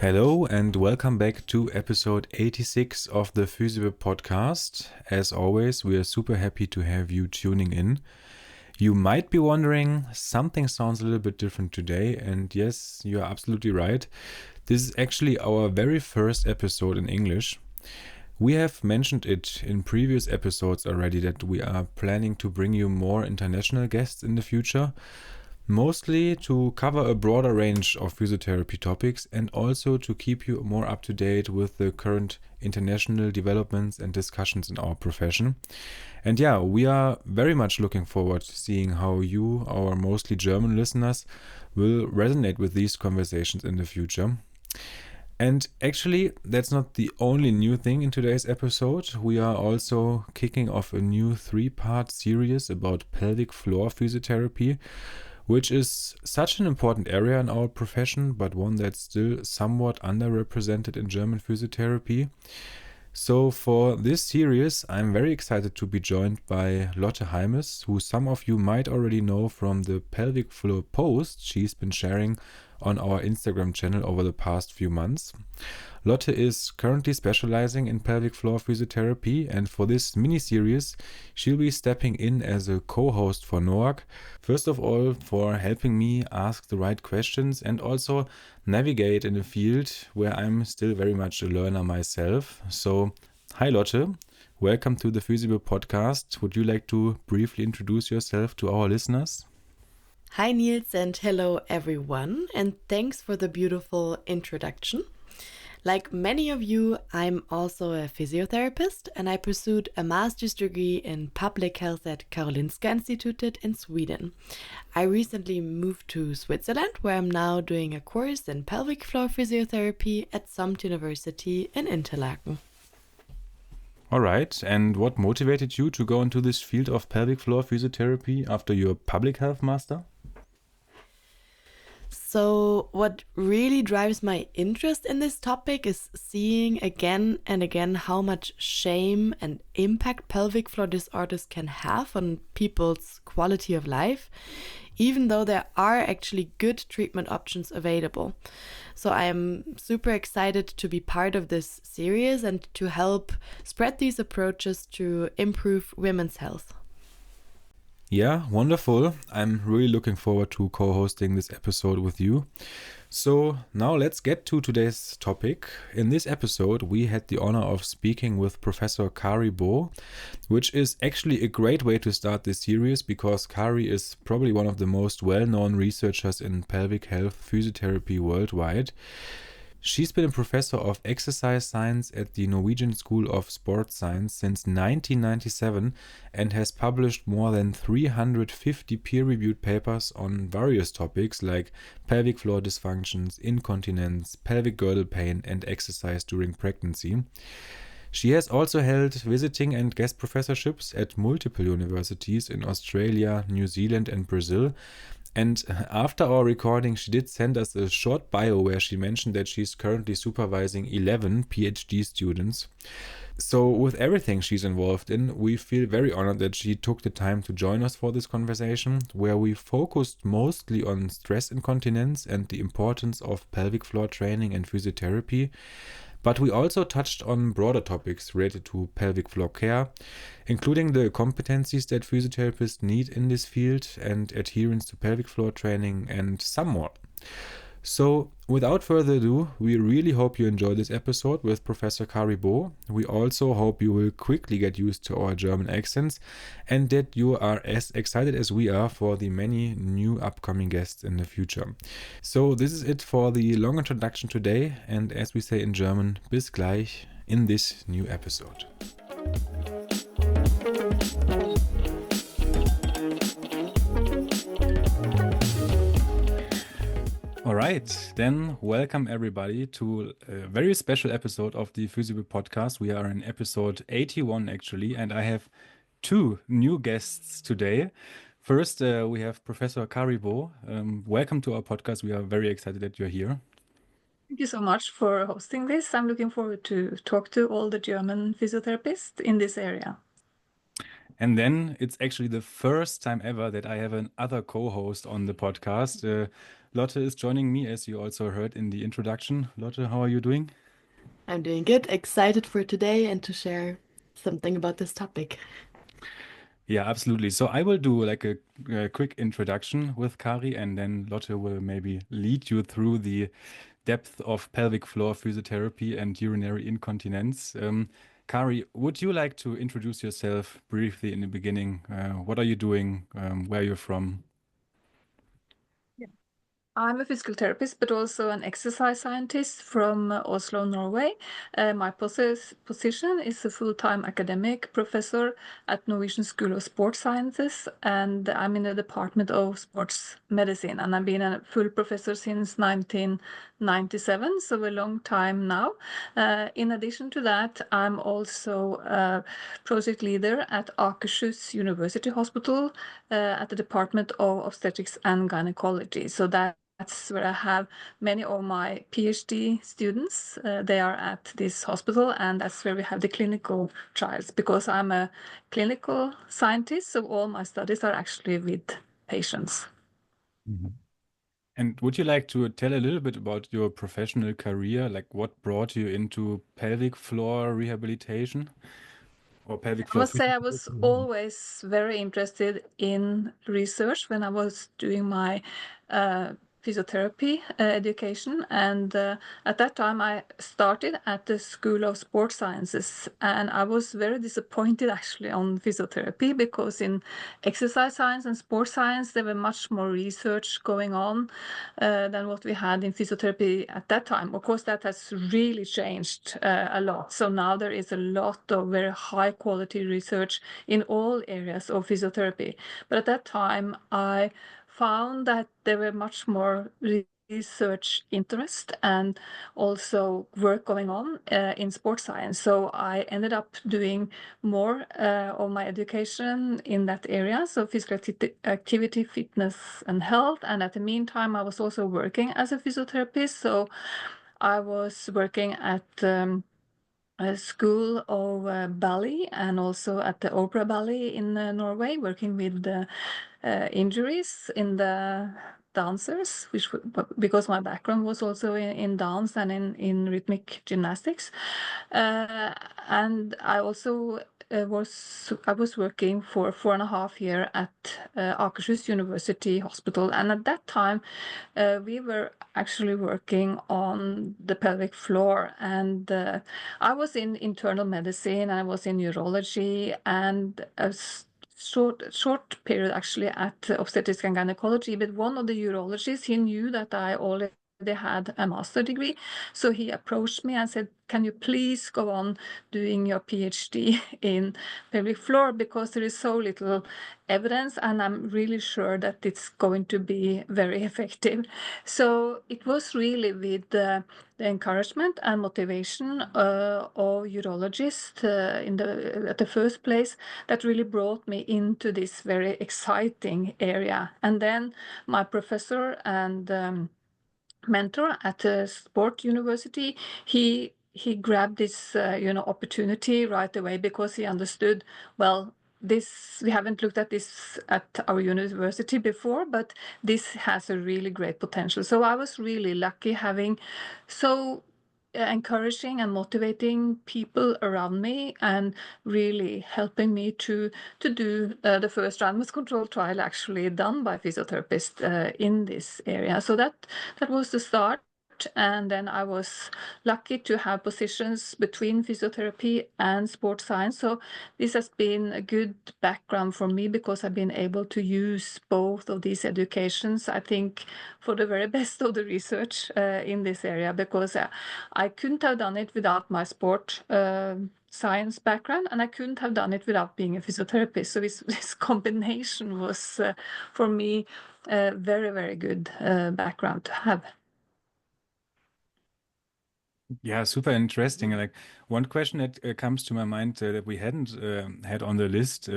Hello and welcome back to episode 86 of the PhysioBib Podcast. As always, we are super happy to have you tuning in. You might be wondering, something sounds a little bit different today, and yes, you are absolutely right. This is actually our very first episode in English. We have mentioned it in previous episodes already that we are planning to bring you more international guests in the future. Mostly to cover a broader range of physiotherapy topics and also to keep you more up to date with the current international developments and discussions in our profession. And yeah, we are very much looking forward to seeing how you, our mostly German listeners, will resonate with these conversations in the future. And actually, that's not the only new thing in today's episode. We are also kicking off a new 3-part series about pelvic floor physiotherapy, which is such an important area in our profession, but one that's still somewhat underrepresented in German physiotherapy. So for this series, I'm very excited to be joined by Lotte Heimes, who some of you might already know from the pelvic floor post she's been sharing on our Instagram channel over the past few months. Lotte is currently specializing in pelvic floor physiotherapy, and for this mini-series, she'll be stepping in as a co-host for NOAC. First of all, for helping me ask the right questions and also navigate in a field where I'm still very much a learner myself. So, hi Lotte, welcome to the PhysioBib Podcast. Would you like to briefly introduce yourself to our listeners? Hi Niels and hello everyone, and thanks for the beautiful introduction. Like many of you, I'm also a physiotherapist and I pursued a master's degree in public health at Karolinska Institutet in Sweden. I recently moved to Switzerland where I'm now doing a course in pelvic floor physiotherapy at Samt University in Interlaken. All right, and what motivated you to go into this field of pelvic floor physiotherapy after your public health master? So what really drives my interest in this topic is seeing again and again how much shame and impact pelvic floor disorders can have on people's quality of life, even though there are actually good treatment options available. So I am super excited to be part of this series and to help spread these approaches to improve women's health. Yeah, wonderful. I'm really looking forward to co-hosting this episode with you. So now let's get to today's topic. In this episode, we had the honor of speaking with Professor Kari Bø, which is actually a great way to start this series because Kari is probably one of the most well-known researchers in pelvic health physiotherapy worldwide. She's been a professor of exercise science at the Norwegian School of Sports Science since 1997 and has published more than 350 peer-reviewed papers on various topics like pelvic floor dysfunctions, incontinence, pelvic girdle pain, and exercise during pregnancy. She has also held visiting and guest professorships at multiple universities in Australia, New Zealand, and Brazil. And after our recording, she did send us a short bio where she mentioned that she's currently supervising 11 PhD students. So with everything she's involved in, we feel very honored that she took the time to join us for this conversation, where we focused mostly on stress incontinence and the importance of pelvic floor training and physiotherapy. But we also touched on broader topics related to pelvic floor care, including the competencies that physiotherapists need in this field and adherence to pelvic floor training and some more. So without further ado, we really hope you enjoy this episode with Professor Kari Bø. We also hope you will quickly get used to our German accents and that you are as excited as we are for the many new upcoming guests in the future. So this is it for the long introduction today, and as we say in German, bis gleich in this new episode. All right, then welcome everybody to a very special episode of the PhysioBib Podcast. We are in episode 81 actually, and I have two new guests today. First, we have Professor Kari Bø. Welcome to our podcast. We are very excited that you're here. Thank you so much for hosting this. I'm looking forward to talk to all the German physiotherapists in this area. And then it's actually the first time ever that I have another co-host on the podcast. Lotte is joining me, as you also heard in the introduction. Lotte, how are you doing? I'm doing good, excited for today and to share something about this topic. Yeah, absolutely. So I will do like a quick introduction with Kari, and then Lotte will maybe lead you through the depth of pelvic floor physiotherapy and urinary incontinence. Kari, would you like to introduce yourself briefly in the beginning? What are you doing? Where are you from? I'm a physical therapist, but also an exercise scientist from Oslo, Norway. My position is a full-time academic professor at Norwegian School of Sports Sciences, and I'm in the Department of Sports Medicine, and I've been a full professor since 1997, so a long time now. In addition to that, I'm also a project leader at Akershus University Hospital at the Department of Obstetrics and Gynecology. So that's where I have many of my PhD students. They are at this hospital, and that's where we have the clinical trials because I'm a clinical scientist, so all my studies are actually with patients. Mhm. And would you like to tell a little bit about your professional career? Like what brought you into pelvic floor rehabilitation or pelvic I floor must say I was physiotherapy? always very interested in research when I was doing my uh, physiotherapy education. And at that time, I started at the School of Sports Sciences. And I was very disappointed actually on physiotherapy because in exercise science and sports science, there were much more research going on than what we had in physiotherapy at that time. Of course, that has really changed a lot. So now there is a lot of very high quality research in all areas of physiotherapy. But at that time, I found that there were much more research interest and also work going on in sports science. So I ended up doing more of my education in that area, so physical activity, fitness, and health. And at the meantime, I was also working as a physiotherapist. So I was working at a school of ballet and also at the opera ballet in Norway, working with injuries in the dancers, because my background was also in dance and in rhythmic gymnastics. And I also I was working for 4.5 years at Akershus University Hospital, and at that time we were actually working on the pelvic floor, and I was in internal medicine, I was in urology, and short period actually at obstetrics and gynecology. But one of the urologists, he knew that I already had a master degree, so he approached me and said, "Can you please go on doing your PhD in pelvic floor because there is so little evidence, and I'm really sure that it's going to be very effective." So it was really with the encouragement and motivation of urologists at the first place that really brought me into this very exciting area. And then my professor and mentor at the sport university, he grabbed this opportunity right away because he understood, well, this, we haven't looked at this at our university before, but this has a really great potential. So I was really lucky having so encouraging and motivating people around me and really helping me to do the first randomized control trial actually done by physiotherapists in this area. So that was the start. And then I was lucky to have positions between physiotherapy and sports science. So this has been a good background for me because I've been able to use both of these educations, I think, for the very best of the research in this area, because I couldn't have done it without my sport science background, and I couldn't have done it without being a physiotherapist. So this combination was, for me, a very, very good background to have. Yeah, super interesting. Like one question that comes to my mind that we hadn't had on the list,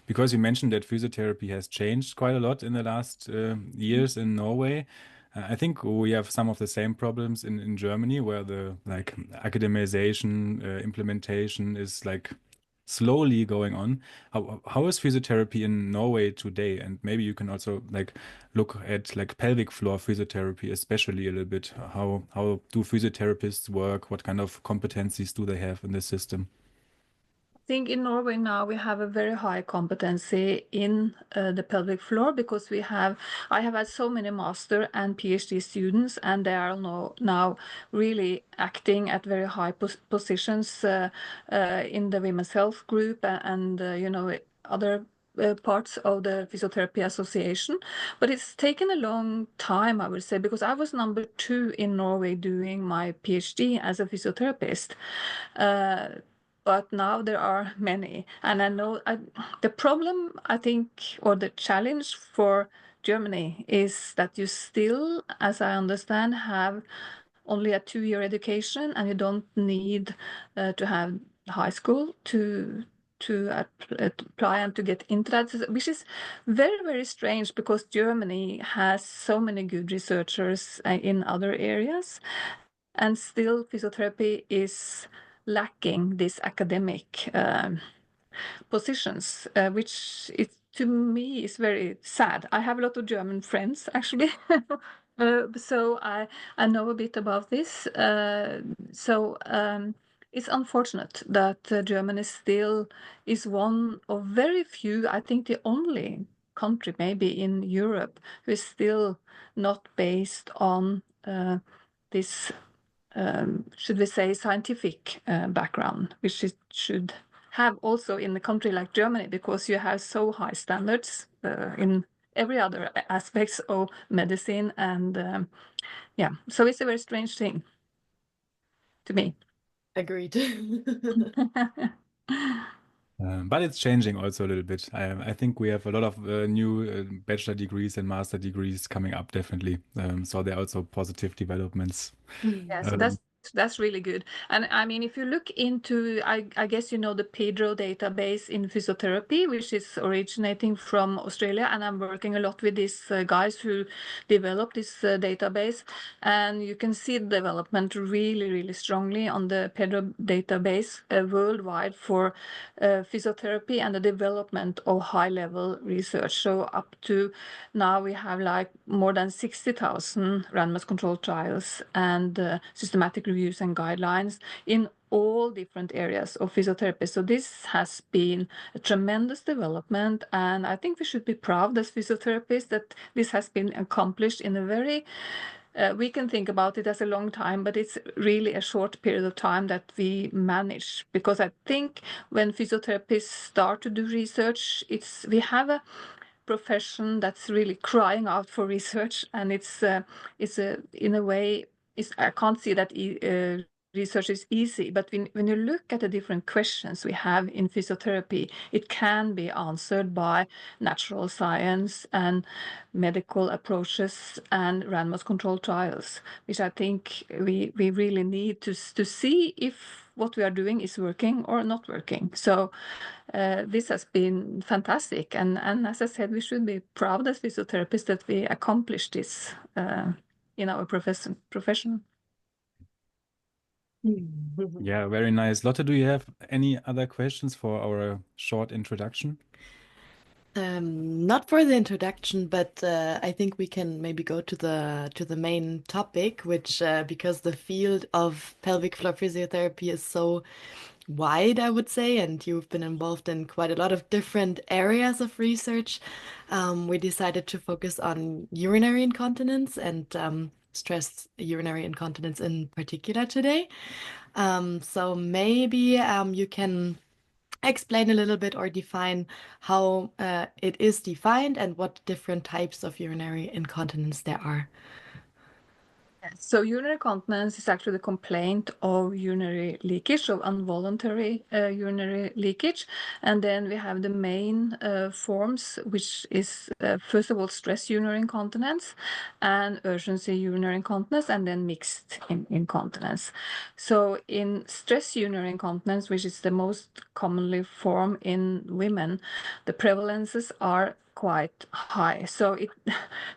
because you mentioned that physiotherapy has changed quite a lot in the last years in Norway. I think we have some of the same problems in Germany where the like academization, implementation is like slowly going on. How is physiotherapy in Norway today? And maybe you can also like look at like pelvic floor physiotherapy, especially a little bit. How do physiotherapists work? What kind of competencies do they have in this system? I think in Norway now we have a very high competency in the pelvic floor because I have had so many master and PhD students, and they are now really acting at very high positions in the women's health group and other parts of the Physiotherapy Association. But it's taken a long time, I would say, because I was number 2 in Norway doing my PhD as a physiotherapist. But now there are many, and I know the problem, I think, or the challenge for Germany is that you still, as I understand, have only a 2-year education, and you don't need to have high school to apply and to get into that, which is very, very strange because Germany has so many good researchers in other areas, and still physiotherapy is lacking these academic positions, which to me is very sad. I have a lot of German friends actually, so I know a bit about this. It's unfortunate that Germany still is one of very few, I think the only country maybe in Europe who is still not based on this should we say, scientific background, which it should have also in a country like Germany, because you have so high standards in every other aspects of medicine. And so it's a very strange thing to me. Agreed. But it's changing also a little bit. I think we have a lot of new bachelor degrees and master degrees coming up, definitely. So there are also positive developments. Yes, that's really good. And I mean, if you look into, I guess you know the Pedro database in physiotherapy, which is originating from Australia, and I'm working a lot with these guys who developed this database, and you can see the development really, really strongly on the Pedro database worldwide for physiotherapy and the development of high-level research. So up to now we have like more than 60,000 randomized controlled trials and systematic reviews and guidelines in all different areas of physiotherapy. So this has been a tremendous development, and I think we should be proud as physiotherapists that this has been accomplished in a very we can think about it as a long time, but it's really a short period of time that we manage. Because I think when physiotherapists start to do research, we have a profession that's really crying out for research, and it's in a way, I can't see that research is easy, but when you look at the different questions we have in physiotherapy, it can be answered by natural science and medical approaches and randomized controlled trials, which I think we really need to see if what we are doing is working or not working. So this has been fantastic, and as I said, we should be proud as physiotherapists that we accomplished this in our profession. Yeah, very nice. Lotte, do you have any other questions for our short introduction? Not for the introduction, but I think we can maybe go to the main topic, which because the field of pelvic floor physiotherapy is so wide, I would say, and you've been involved in quite a lot of different areas of research, we decided to focus on urinary incontinence and stress urinary incontinence in particular today. So maybe you can explain a little bit or define how it is defined and what different types of urinary incontinence there are. So urinary incontinence is actually the complaint of urinary leakage, of involuntary urinary leakage. And then we have the main forms, which is first of all stress urinary incontinence and urgency urinary incontinence, and then mixed incontinence. So in stress urinary incontinence, which is the most commonly form in women, the prevalences are quite high. So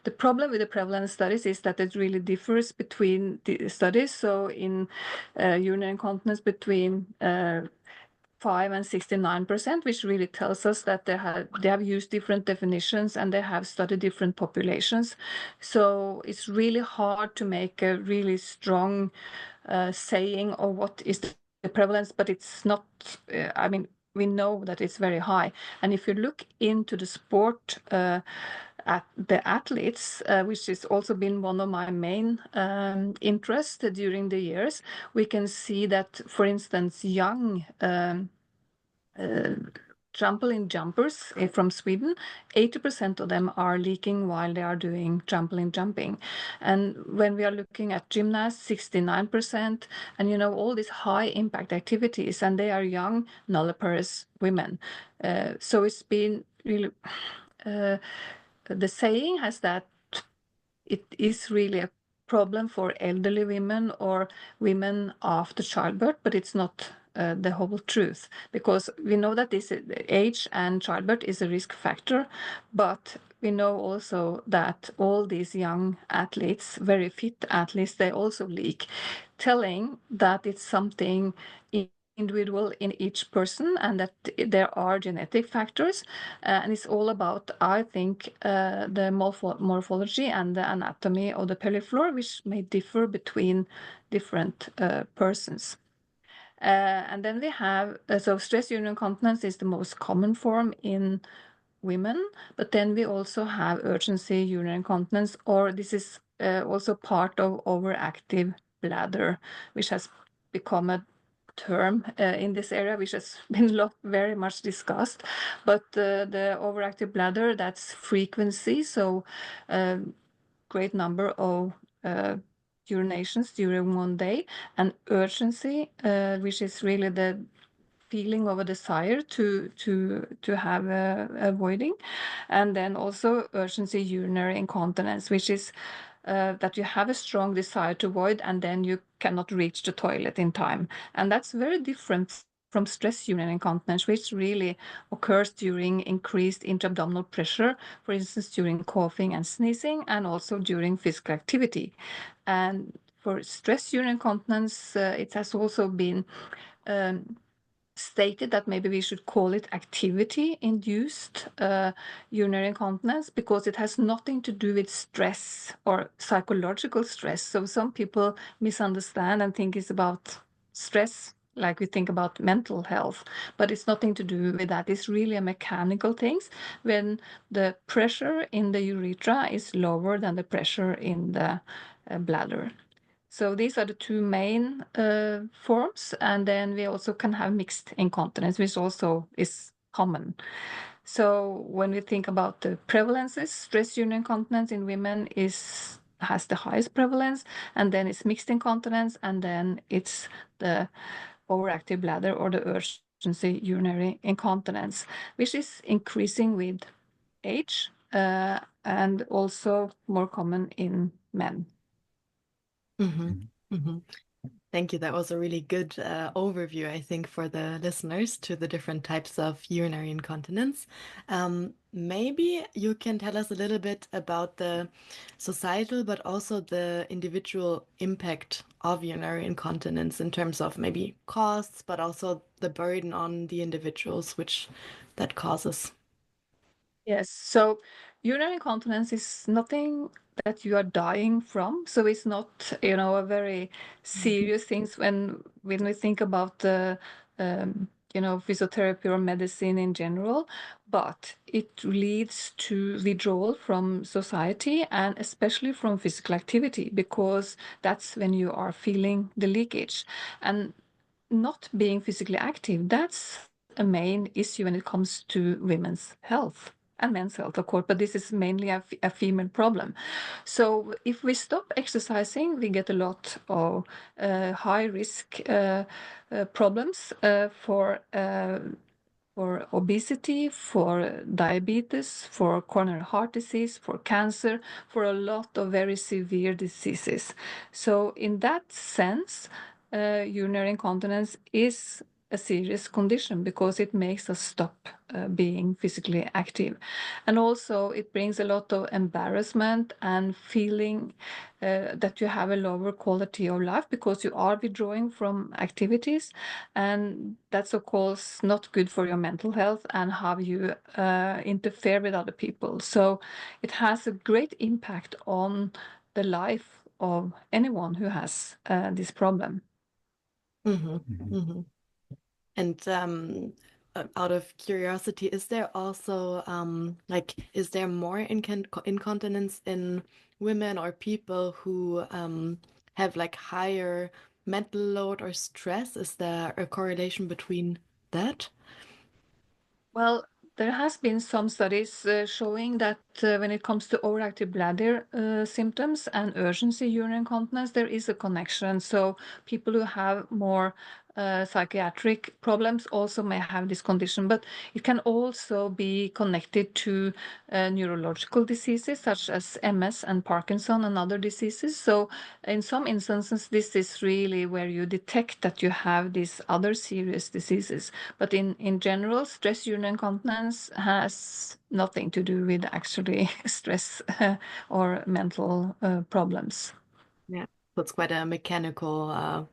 the problem with the prevalence studies is that it really differs between the studies. So in urinary incontinence between and 69%, which really tells us that they have used different definitions and they have studied different populations. So it's really hard to make a really strong saying of what is the prevalence, but it's not, I mean, we know that it's very high. And if you look into the sport, at the athletes, which has also been one of my main interests during the years, we can see that, for instance, young trampoline jumpers from Sweden, 80% of them are leaking while they are doing trampoline jumping. And when we are looking at gymnasts, 69%, and you know, all these high impact activities, and they are young nulliparous women. So it's been really, the saying has that it is really a problem for elderly women or women after childbirth, but it's not the whole truth, because we know that this age and childbirth is a risk factor, but we know also that all these young athletes, very fit athletes, they also leak, telling that it's something individual in each person and that there are genetic factors, and it's all about, I think, the morphology and the anatomy of the pelvic floor, which may differ between different persons. And then we have, so stress urinary incontinence is the most common form in women, but then we also have urgency urinary incontinence, or this is also part of overactive bladder, which has become a term in this area, which has been very much discussed. But the overactive bladder, that's frequency, so great number of urinations during one day, and urgency, which is really the feeling of a desire to have avoiding, and then also urgency urinary incontinence, which is that you have a strong desire to avoid and then you cannot reach the toilet in time. And that's very different from stress urinary incontinence, which really occurs during increased intra-abdominal pressure, for instance, during coughing and sneezing, and also during physical activity. And for stress urinary incontinence, it has also been stated that maybe we should call it activity-induced urinary incontinence, because it has nothing to do with stress or psychological stress. So some people misunderstand and think it's about stress, like we think about mental health, but it's nothing to do with that. It's really a mechanical thing when the pressure in the urethra is lower than the pressure in the bladder. So these are the two main forms, and then we also can have mixed incontinence, which also is common. So when we think about the prevalences, stress urinary incontinence in women has the highest prevalence, and then it's mixed incontinence, and then it's the overactive bladder or the urgency urinary incontinence, which is increasing with age and also more common in men. Thank you. That was a really good overview, I think, for the listeners to the different types of urinary incontinence. Maybe you can tell us a little bit about the societal, but also the individual impact of urinary incontinence in terms of maybe costs, but also the burden on the individuals which that causes. Yes, so urinary incontinence is nothing that you are dying from. So it's not, you know, a very serious thing when we think about the, you know, physiotherapy or medicine in general, but it leads to withdrawal from society and especially from physical activity, because that's when you are feeling the leakage. And not being physically active, that's a main issue when it comes to women's health and men's health, of course, but this is mainly a female problem. So if we stop exercising, we get a lot of high risk problems for obesity, for diabetes, for coronary heart disease, for cancer, for a lot of very severe diseases. So in that sense, urinary incontinence is a serious condition because it makes us stop being physically active. And also it brings a lot of embarrassment and feeling that you have a lower quality of life because you are withdrawing from activities. And that's, of course, not good for your mental health and how you interfere with other people. So it has a great impact on the life of anyone who has this problem. And out of curiosity, is there also is there more incontinence in women or people who have like higher mental load or stress? Is there a correlation between that? Well, there has been some studies showing that when it comes to overactive bladder symptoms and urgency urinary incontinence, there is a connection. So people who have more psychiatric problems also may have this condition, but it can also be connected to neurological diseases such as MS and Parkinson and other diseases. So in some instances, this is really where you detect that you have these other serious diseases. But in general, stress urinary incontinence has nothing to do with actually stress or mental problems. Yeah, so it's quite a mechanical,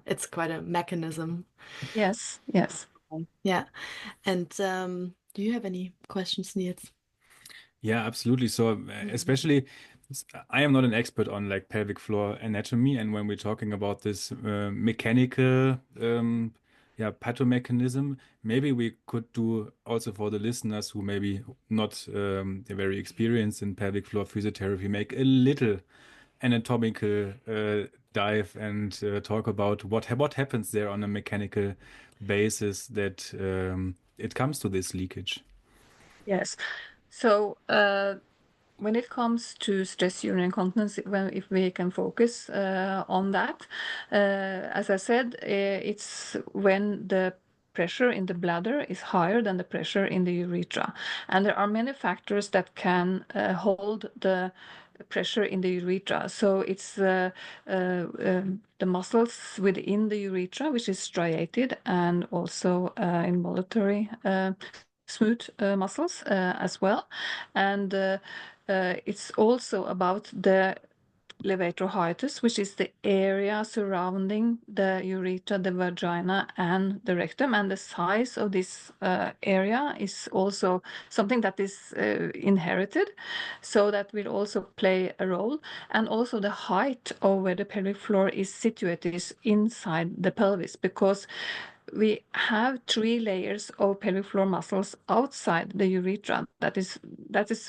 it's quite a mechanism. Yes, yes. Yeah. And do you have any questions, Niels? Yeah, absolutely. So especially, I am not an expert on like pelvic floor anatomy, and when we're talking about this mechanical, pathomechanism, maybe we could do also for the listeners who maybe not very experienced in pelvic floor physiotherapy, make a little anatomical dive and talk about what happens there on a mechanical basis that it comes to this leakage. Yes. So when it comes to stress urinary incontinence, if we can focus on that, as I said, it's when the pressure in the bladder is higher than the pressure in the urethra. And there are many factors that can hold the pressure in the urethra. So it's the muscles within the urethra, which is striated, and also involuntary smooth muscles as well. And it's also about the levator hiatus, which is the area surrounding the urethra, the vagina, and the rectum. And the size of this area is also something that is inherited. So that will also play a role. And also the height of where the pelvic floor is situated is inside the pelvis, because we have 3 layers of pelvic floor muscles outside the urethra. That is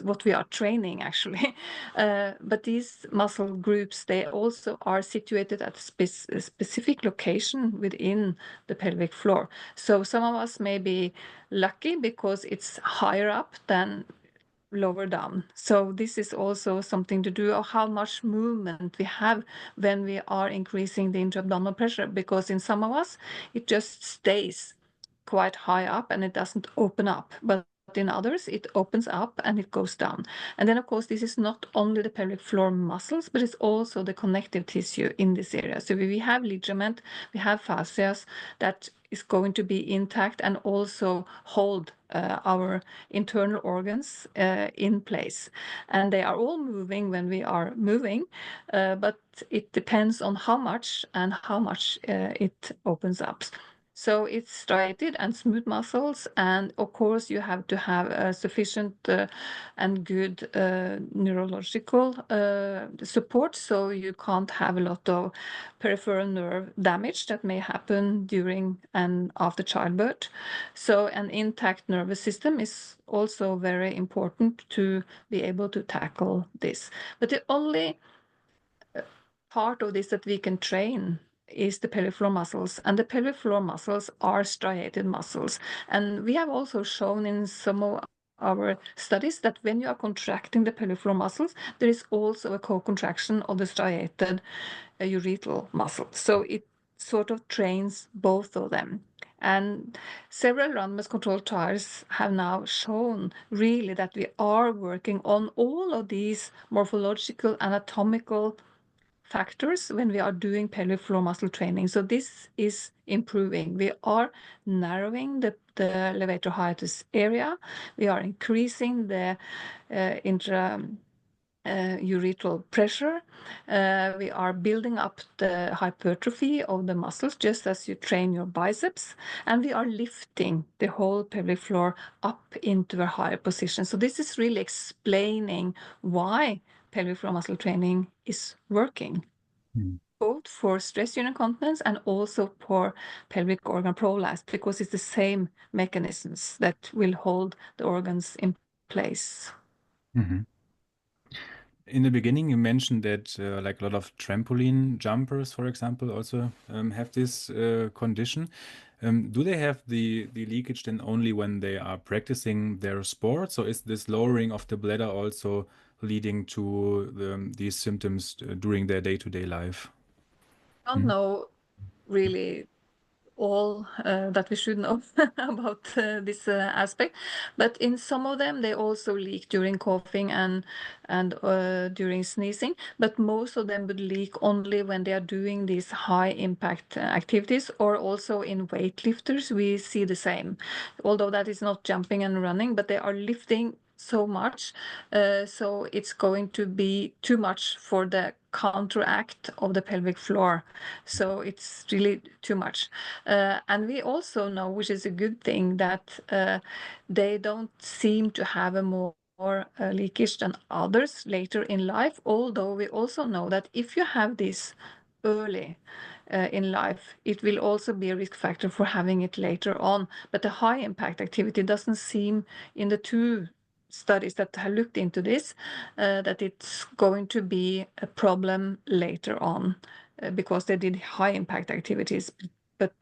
what we are training actually. But these muscle groups, they also are situated at a specific location within the pelvic floor. So some of us may be lucky because it's higher up than lower down. So this is also something to do of how much movement we have when we are increasing the intra-abdominal pressure, because in some of us it just stays quite high up and it doesn't open up, but in others it opens up and it goes down. And then of course this is not only the pelvic floor muscles, but it's also the connective tissue in this area. So we have ligament, we have fascias that is going to be intact and also hold our internal organs in place. And they are all moving when we are moving, but it depends on how much it opens up. So it's striated and smooth muscles, and of course you have to have sufficient and good neurological support, so you can't have a lot of peripheral nerve damage that may happen during and after childbirth. So an intact nervous system is also very important to be able to tackle this. But the only part of this that we can train is the pelvic floor muscles, and the pelvic floor muscles are striated muscles. And we have also shown in some of our studies that when you are contracting the pelvic floor muscles, there is also a co-contraction of the striated urethral muscle. So it sort of trains both of them. And several randomized controlled trials have now shown really that we are working on all of these morphological, anatomical factors when we are doing pelvic floor muscle training. So this is improving. We are narrowing the levator hiatus area. We are increasing the urethral pressure. We are building up the hypertrophy of the muscles, just as you train your biceps, and we are lifting the whole pelvic floor up into a higher position. So this is really explaining why pelvic floor muscle training is working, both for stress urinary incontinence and also for pelvic organ prolapse, because it's the same mechanisms that will hold the organs in place. In the beginning, you mentioned that like a lot of trampoline jumpers, for example, also have this condition. Do they have the leakage then only when they are practicing their sports, or is this lowering of the bladder also leading to these symptoms during their day-to-day life? I don't know really all that we should know about this aspect, but in some of them they also leak during coughing and during sneezing, but most of them would leak only when they are doing these high impact activities, or also in weightlifters we see the same, although that is not jumping and running, but they are lifting so much, so it's going to be too much for the counteract of the pelvic floor, so it's really too much. And we also know, which is a good thing, that they don't seem to have a more leakage than others later in life, although we also know that if you have this early in life, it will also be a risk factor for having it later on. But the high impact activity doesn't seem, in the two studies that have looked into this, that it's going to be a problem later on, because they did high impact activities. But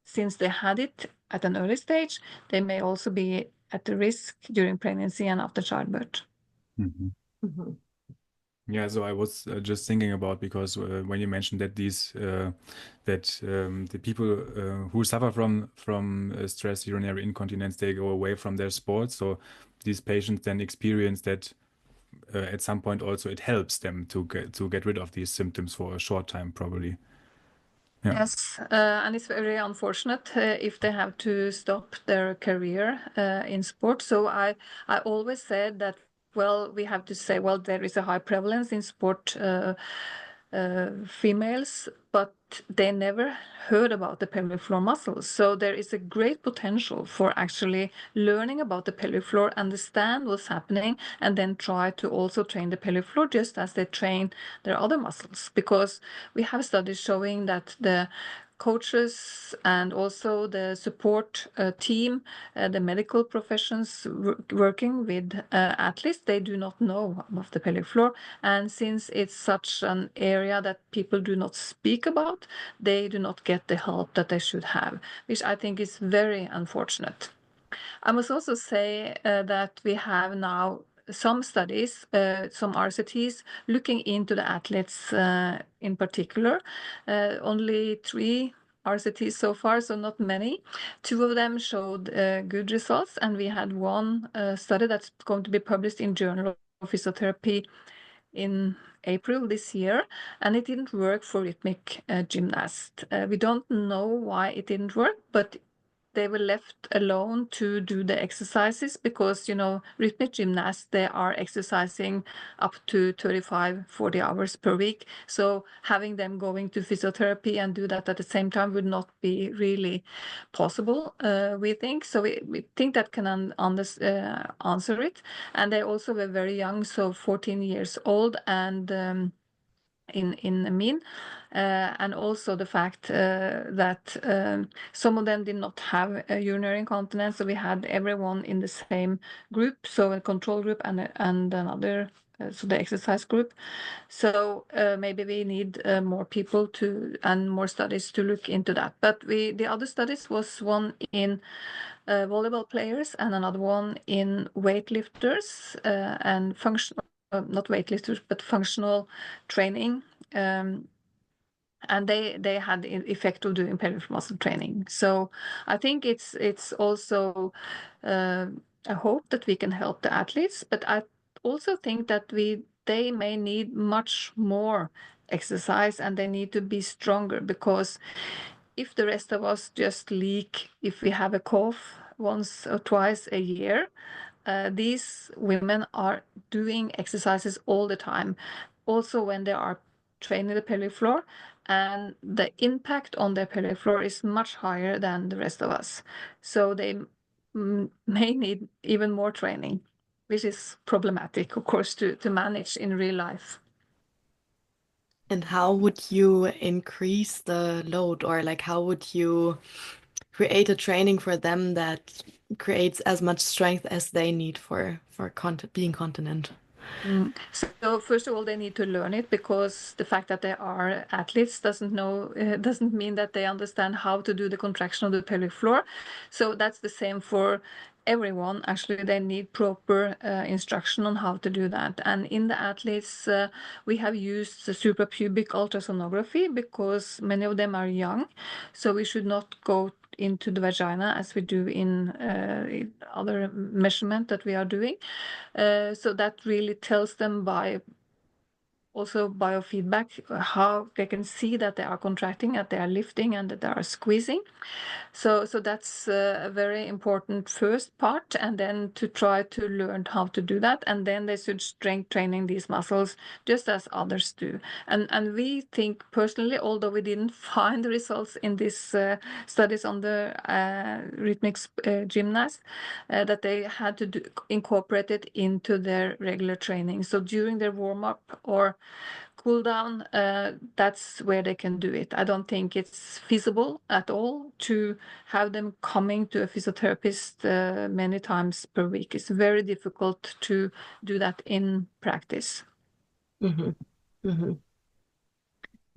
since they had it at an early stage, they may also be at the risk during pregnancy and after childbirth. Yeah, so I was just thinking about, because when you mentioned that the people who suffer from stress urinary incontinence, they go away from their sports. So these patients then experience that at some point also it helps them to get rid of these symptoms for a short time, probably. Yeah. Yes, and it's very unfortunate if they have to stop their career in sport. So I always said that, well, we have to say, well, there is a high prevalence in sport females, but they never heard about the pelvic floor muscles. So there is a great potential for actually learning about the pelvic floor, understand what's happening, and then try to also train the pelvic floor just as they train their other muscles. Because we have studies showing that the coaches and also the support team, the medical professions working with athletes, they do not know about the pelvic floor. And since it's such an area that people do not speak about, they do not get the help that they should have, which I think is very unfortunate. I must also say that we have now some studies, some RCTs, looking into the athletes in particular. Only 3 RCTs so far, so not many. 2 of them showed good results, and we had one study that's going to be published in Journal of Physiotherapy in April this year, and it didn't work for rhythmic gymnasts. We don't know why it didn't work, but they were left alone to do the exercises, because, you know, rhythmic gymnasts, they are exercising up to 35-40 hours per week. So having them going to physiotherapy and do that at the same time would not be really possible, we think. So we think that can answer it. And they also were very young, so 14 years old, and in mean, and also the fact that some of them did not have a urinary incontinence, so we had everyone in the same group, so a control group and another, so the exercise group. So maybe we need more people and more studies to look into that. But the other studies was one in volleyball players and another one in weightlifters and not weightlifters, but functional training. And they had the effect of doing pelvic muscle training. So I think it's also a hope that we can help the athletes, but I also think that they may need much more exercise, and they need to be stronger, because if the rest of us just leak if we have a cough once or twice a year, these women are doing exercises all the time, also when they are training the pelvic floor, and the impact on their pelvic floor is much higher than the rest of us. So they may need even more training, which is problematic, of course, to manage in real life. And how would you increase the load, or like how would you create a training for them that creates as much strength as they need for being continent? So first of all, they need to learn it, because the fact that they are athletes doesn't mean that they understand how to do the contraction of the pelvic floor. So that's the same for everyone. Actually, they need proper instruction on how to do that. And in the athletes, we have used the suprapubic ultrasonography, because many of them are young. So we should not go into the vagina as we do in other measurement that we are doing. So that really tells them by also biofeedback how they can see that they are contracting, that they are lifting, and that they are squeezing. So that's a very important first part, and then to try to learn how to do that, and then they should strength training these muscles just as others do. And we think personally, although we didn't find the results in these studies on the rhythmic gymnast, that they had to incorporate it into their regular training. So during their warm-up or cool down, that's where they can do it. I don't think it's feasible at all to have them coming to a physiotherapist many times per week. It's very difficult to do that in practice.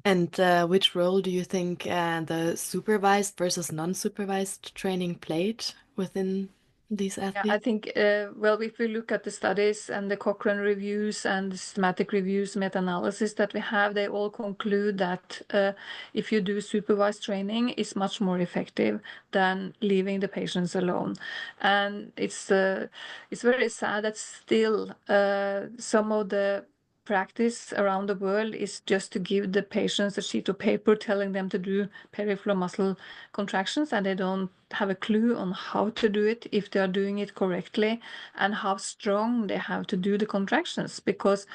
And which role do you think the supervised versus non-supervised training played within these Yeah, athletes? I think, well, if we look at the studies and the Cochrane reviews and the systematic reviews, meta-analysis that we have, they all conclude that if you do supervised training, it's much more effective than leaving the patients alone. And it's very sad that still some of the practice around the world is just to give the patients a sheet of paper telling them to do peripheral muscle contractions, and they don't have a clue on how to do it, if they are doing it correctly, and how strong they have to do the contractions. Because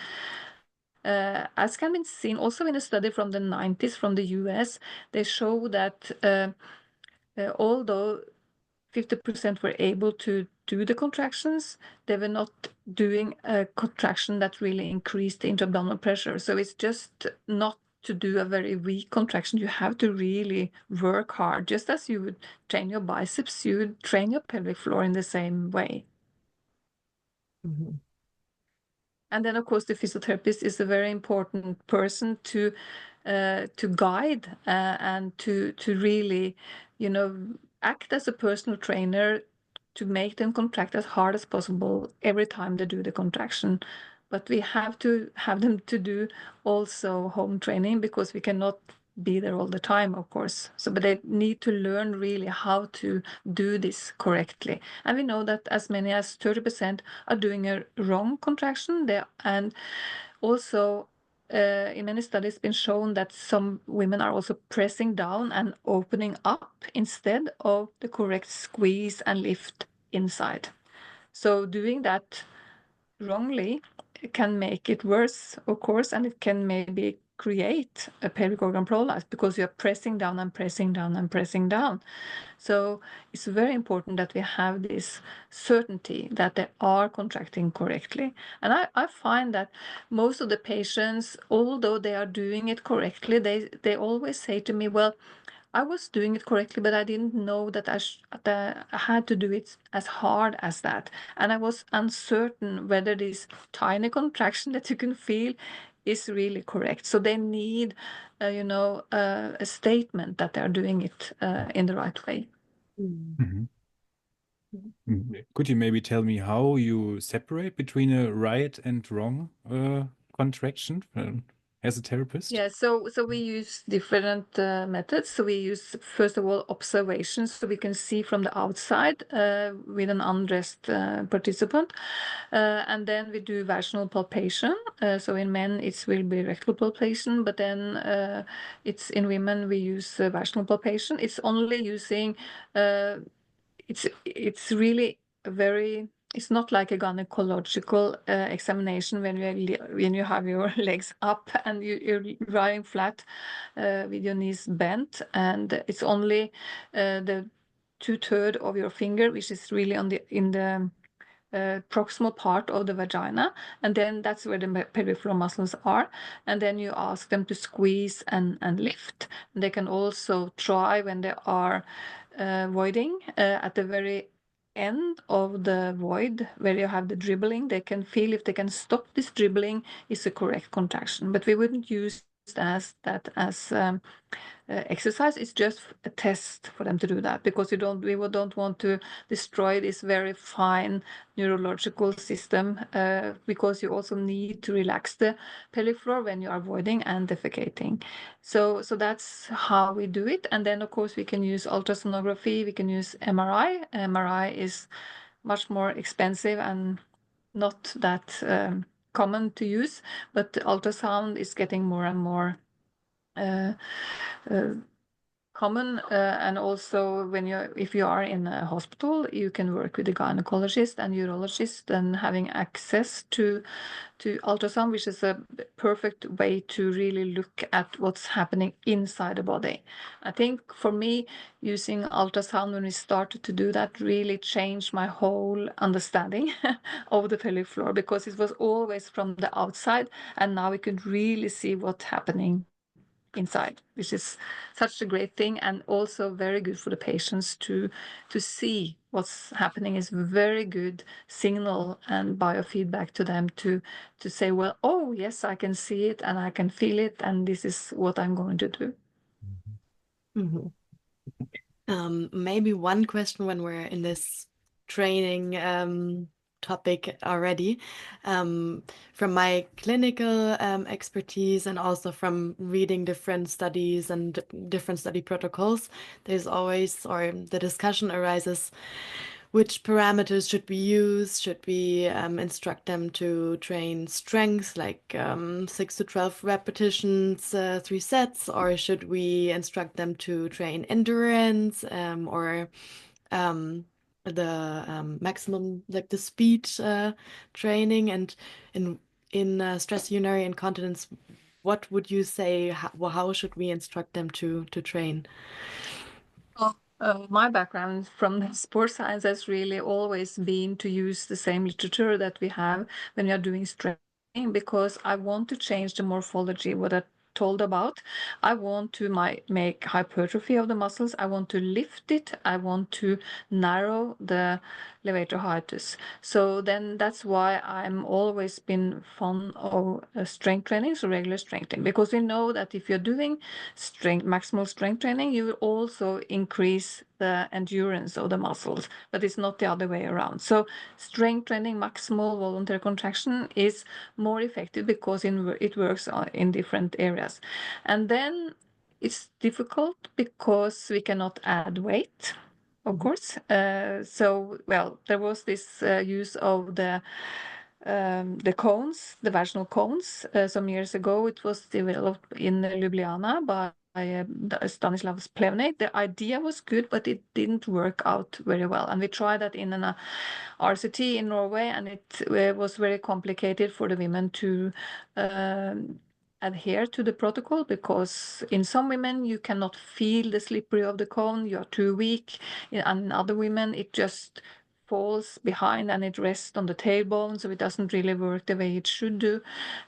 as can be seen also in a study from the 90s from the US, they show that although 50% were able to do the contractions, they were not doing a contraction that really increased the intra-abdominal pressure. So it's just not to do a very weak contraction. You have to really work hard. Just as you would train your biceps, you would train your pelvic floor in the same way. And then, of course, the physiotherapist is a very important person to guide and to really, act as a personal trainer to make them contract as hard as possible every time they do the contraction. But we have to have them to do also home training, because we cannot be there all the time, of course. But they need to learn really how to do this correctly. And we know that as many as 30% are doing a wrong contraction there. And also in many studies, been shown that some women are also pressing down and opening up instead of the correct squeeze and lift inside. So doing that wrongly can make it worse, of course, and it can maybe create a pelvic organ prolapse, because you're pressing down and pressing down and pressing down. So it's very important that we have this certainty that they are contracting correctly. And I find that most of the patients, although they are doing it correctly, they always say to me, well, I was doing it correctly, but I didn't know that I had to do it as hard as that. And I was uncertain whether this tiny contraction that you can feel is really correct. So they need, a statement that they're doing it in the right way. Could you maybe tell me how you separate between a right and wrong contraction? as a therapist? Yeah, so we use different methods. So we use, first of all, observations, so we can see from the outside with an undressed participant. And then we do vaginal palpation. So in men, it will be rectal palpation, but then it's in women, we use vaginal palpation. It's only using, it's really very, it's not like a gynecological examination when you have your legs up and you're lying flat with your knees bent, and it's only the 2/3 of your finger, which is really in the proximal part of the vagina, and then that's where the pelvic floor muscles are, and then you ask them to squeeze and lift. And they can also try when they are voiding at the very end of the void where you have the dribbling, they can feel if they can stop this dribbling is a correct contraction. But we wouldn't use that as exercise. It's just a test for them to do that, because we don't want to destroy this very fine neurological system, because you also need to relax the pelvic floor when you are voiding and defecating. So that's how we do it. And then of course we can use ultrasonography, we can use MRI. MRI is much more expensive and not that common to use, but ultrasound is getting more and more common, and also if you are in a hospital, you can work with a gynecologist and urologist, and having access to ultrasound, which is a perfect way to really look at what's happening inside the body. I think for me, using ultrasound when we started to do that really changed my whole understanding of the pelvic floor, because it was always from the outside, and now we could really see what's happening inside, which is such a great thing, and also very good for the patients to see what's happening. Is very good signal and biofeedback to them to say, well, oh yes, I can see it and I can feel it, and this is what I'm going to do. Maybe one question when we're in this training topic already. From my clinical expertise and also from reading different studies and different study protocols, there's always, or the discussion arises, which parameters should we use? Should we instruct them to train strength, like 6 to 12 repetitions, 3 sets, or should we instruct them to train endurance, or the maximum, like the speed training? And in stress urinary incontinence, what would you say? How should we instruct them to train? My background from sports science has really always been to use the same literature that we have when we are doing strength training, because I want to change the morphology, what I told about. I want to make hypertrophy of the muscles. I want to lift it. I want to narrow the levator hiatus. So then that's why I'm always been fond of strength training, so regular strength training, because we know that if you're doing maximal strength training, you will also increase the endurance of the muscles, but it's not the other way around. So strength training, maximal voluntary contraction, is more effective because it works in different areas. And then it's difficult because we cannot add weight, of course. So, well, there was this use of the cones, the vaginal cones, some years ago. It was developed in Ljubljana by Stanislav Plevnik. The idea was good, but it didn't work out very well. And we tried that in an RCT in Norway, and it was very complicated for the women to adhere to the protocol, because in some women you cannot feel the slippery of the cone, you're too weak. In other women it just falls behind and it rests on the tailbone, so it doesn't really work the way it should do.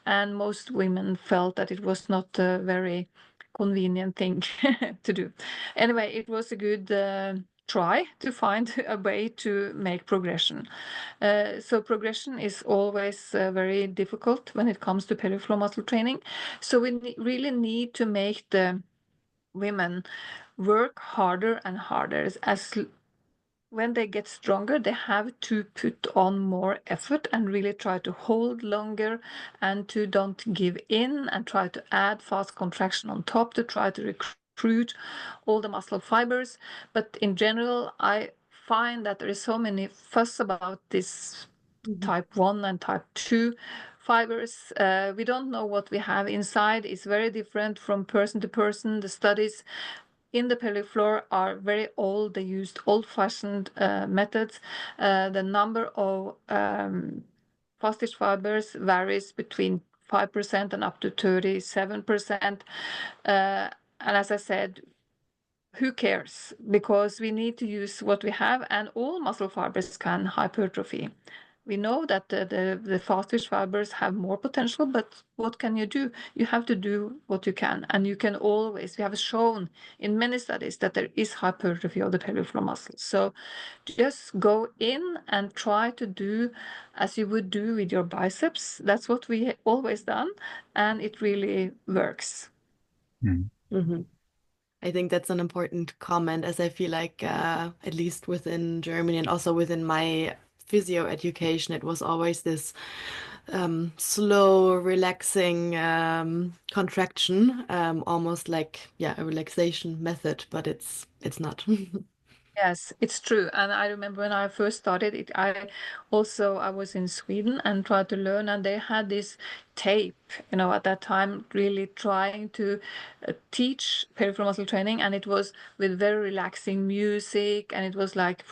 And most women felt that it was not a very convenient thing to do. Anyway, it was a good try to find a way to make progression. So progression is always very difficult when it comes to pelvic floor muscle training. So we really need to make the women work harder and harder. when they get stronger, they have to put on more effort and really try to hold longer and to don't give in and try to add fast contraction on top to try to recruit all the muscle fibers. But in general, I find that there is so many fuss about this type 1 and type 2 fibers. We don't know what we have inside. It's very different from person to person. The studies in the pelvic floor are very old. They used old-fashioned methods. The number of fast-twitch fibers varies between 5% and up to 37%. And as I said, who cares? Because we need to use what we have, and all muscle fibers can hypertrophy. We know that the fast-twitch fibers have more potential, but what can you do? You have to do what you can, and you can always, we have shown in many studies that there is hypertrophy of the pelvic floor muscles. So just go in and try to do as you would do with your biceps. That's what we always done, and it really works. I think that's an important comment, as I feel like, at least within Germany and also within my physio education, it was always this slow, relaxing contraction, almost like, yeah, a relaxation method, but it's not. Yes, it's true. And I remember when I first started it, I was in Sweden and tried to learn, and they had this tape, at that time, really trying to teach peripheral muscle training, and it was with very relaxing music, and it was like,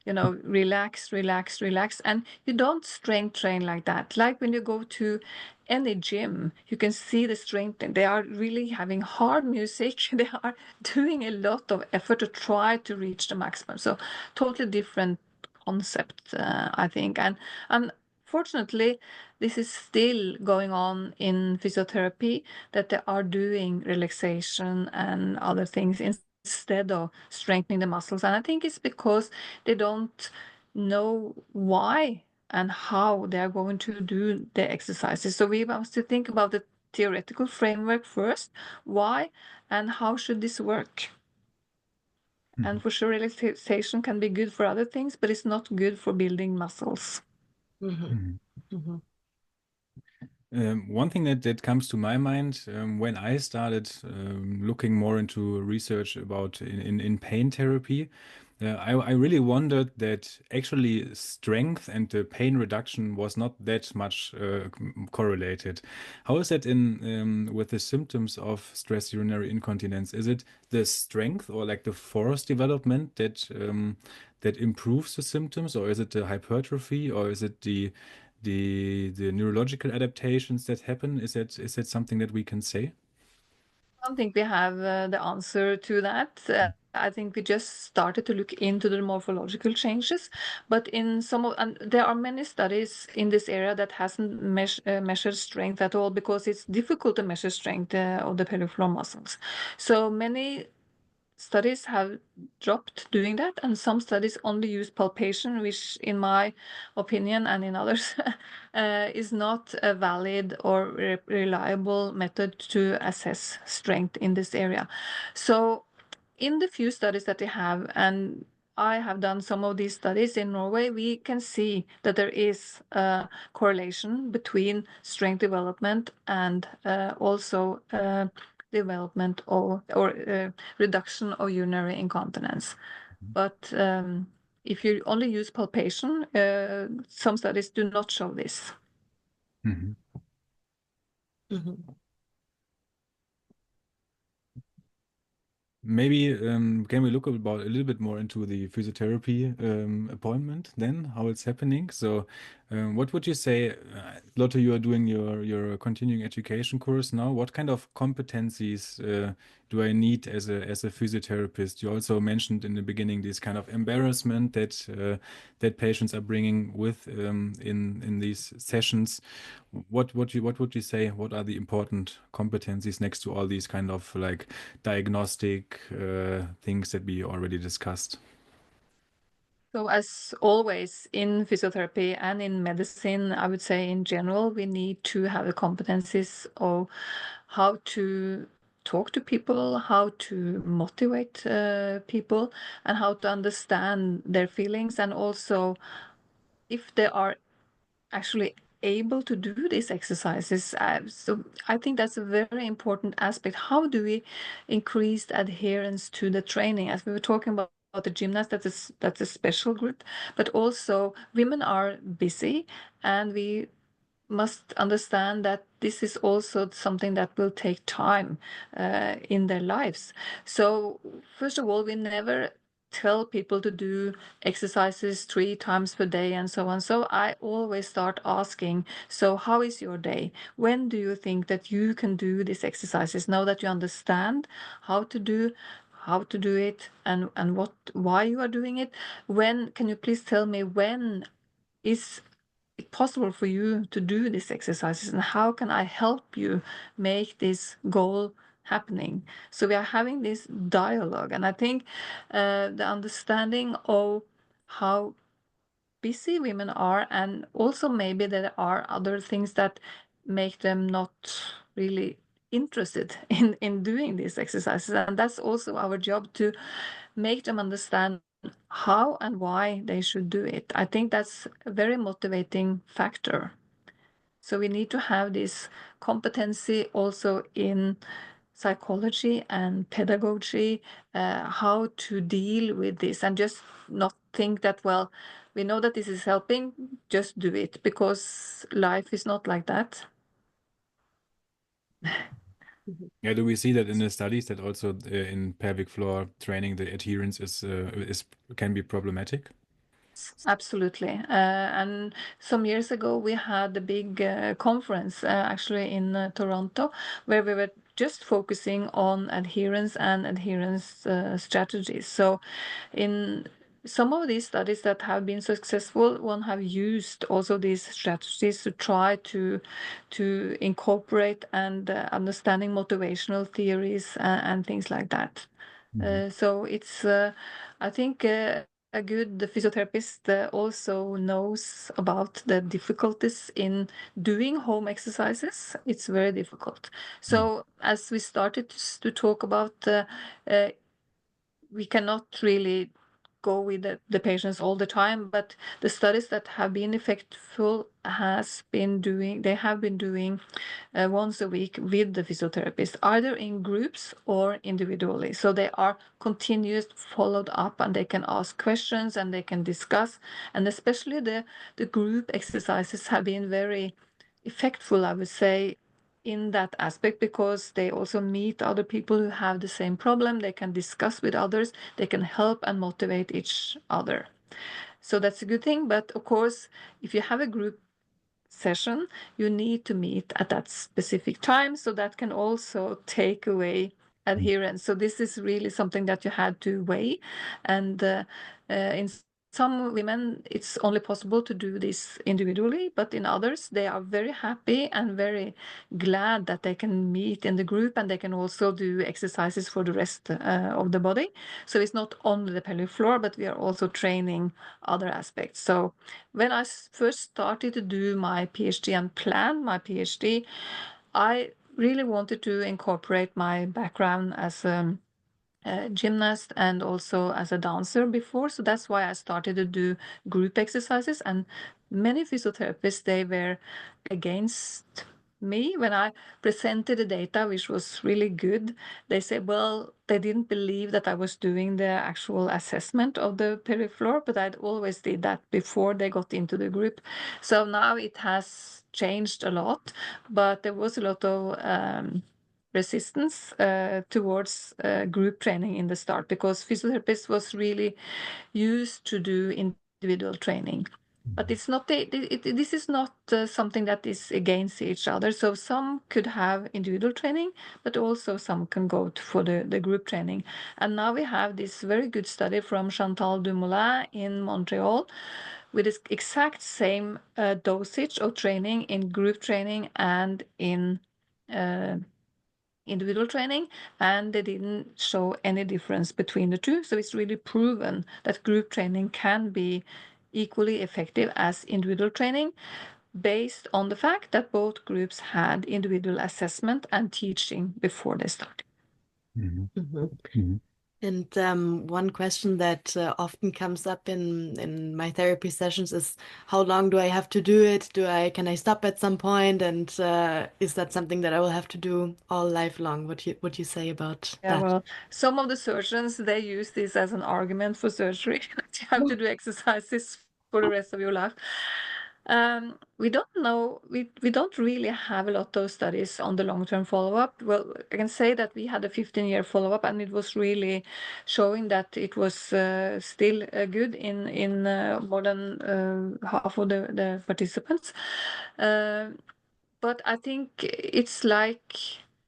relax, relax, relax. And you don't strength train like that. Like when you go to any gym, you can see the strength. They are really having hard music. They are doing a lot of effort to try to reach the maximum. So totally different concept, I think. And unfortunately, this is still going on in physiotherapy, that they are doing relaxation and other things instead of strengthening the muscles. And I think it's because they don't know why and how they are going to do the exercises. So we must to think about the theoretical framework first. Why and how should this work? And for sure, relaxation can be good for other things, but it's not good for building muscles. One thing that comes to my mind when I started looking more into research about in pain therapy, I really wondered that actually strength and the pain reduction was not that much correlated. How is that in with the symptoms of stress urinary incontinence? Is it the strength or like the force development that improves the symptoms, or is it the hypertrophy, or is it the neurological adaptations that happen? Is that something that we can say? I don't think we have the answer to that. I think we just started to look into the morphological changes, but in and there are many studies in this area that hasn't measured strength at all, because it's difficult to measure strength of the pelvic floor muscles. So many studies have dropped doing that, and some studies only use palpation, which in my opinion and in others is not a valid or reliable method to assess strength in this area. So in the few studies that we have, and I have done some of these studies in Norway, we can see that there is a correlation between strength development and also development or reduction of urinary incontinence. But if you only use palpation, some studies do not show this. Maybe can we look about a little bit more into the physiotherapy appointment then, how it's happening? So, what would you say, Lotte, you are doing your continuing education course now. What kind of competencies do I need as a physiotherapist? You also mentioned in the beginning this kind of embarrassment that patients are bringing with in these sessions. What would you say? What are the important competencies next to all these kind of like diagnostic things that we already discussed? So as always in physiotherapy and in medicine, I would say in general, we need to have the competencies of how to talk to people, how to motivate people, and how to understand their feelings, and also if they are actually able to do these exercises. So I think that's a very important aspect. How do we increase adherence to the training? As we were talking about the gymnast, that's a special group, but also women are busy, and we must understand that this is also something that will take time in their lives. So first of all, we never tell people to do exercises 3 times per day and so on. So I always start asking, so how is your day? When do you think that you can do these exercises? Now that you understand how to do it, and why you are doing it, when can you please tell me when is it possible for you to do these exercises, and how can I help you make this goal happening? So we are having this dialogue, and I think the understanding of how busy women are, and also maybe there are other things that make them not really interested in doing these exercises, and that's also our job to make them understand how and why they should do it. I think that's a very motivating factor. So we need to have this competency also in psychology and pedagogy, how to deal with this, and just not think that, well, we know that this is helping, just do it, because life is not like that. Yeah, do we see that in the studies that also in pelvic floor training the adherence is can be problematic? Absolutely. And some years ago, we had a big conference actually in Toronto, where we were just focusing on adherence and adherence strategies. So in some of these studies that have been successful, one have used also these strategies to try to incorporate and understanding motivational theories and things like that. So it's I think a good physiotherapist also knows about the difficulties in doing home exercises. It's very difficult. So as we started to talk about, we cannot really go with the patients all the time, but the studies that have been effective they have been doing once a week with the physiotherapist, either in groups or individually. So they are continuous followed up, and they can ask questions and they can discuss. And especially the group exercises have been very effective, I would say, in that aspect, because they also meet other people who have the same problem. They can discuss with others, they can help and motivate each other. So that's a good thing. But of course, if you have a group session, you need to meet at that specific time, so that can also take away adherence. So this is really something that you had to weigh, and in some women it's only possible to do this individually, but in others they are very happy and very glad that they can meet in the group, and they can also do exercises for the rest of the body. So it's not only the pelvic floor, but we are also training other aspects. So when I first started to do my PhD and plan my PhD, I really wanted to incorporate my background as a gymnast and also as a dancer before. So that's why I started to do group exercises. And many physiotherapists, they were against me when I presented the data, which was really good. They said, well, they didn't believe that I was doing the actual assessment of the pelvic floor, but I'd always did that before they got into the group. So now it has changed a lot, but there was a lot of resistance towards group training in the start, because physiotherapists was really used to do individual training. But it's not this is not something that is against each other. So some could have individual training, but also some can go for the group training. And now we have this very good study from Chantal Dumoulin in Montreal, with this exact same dosage of training in group training and in individual training, and they didn't show any difference between the two. So it's really proven that group training can be equally effective as individual training, based on the fact that both groups had individual assessment and teaching before they started. And one question that often comes up in my therapy sessions is, how long do I have to do it? Can I stop at some point? And is that something that I will have to do all lifelong? What you say about Yeah, that? well, some of the surgeons, they use this as an argument for surgery. You have to do exercises for the rest of your life. We don't know, we don't really have a lot of studies on the long-term follow-up. Well, I can say that we had a 15-year follow-up, and it was really showing that it was still good in more than half of the participants. But I think it's like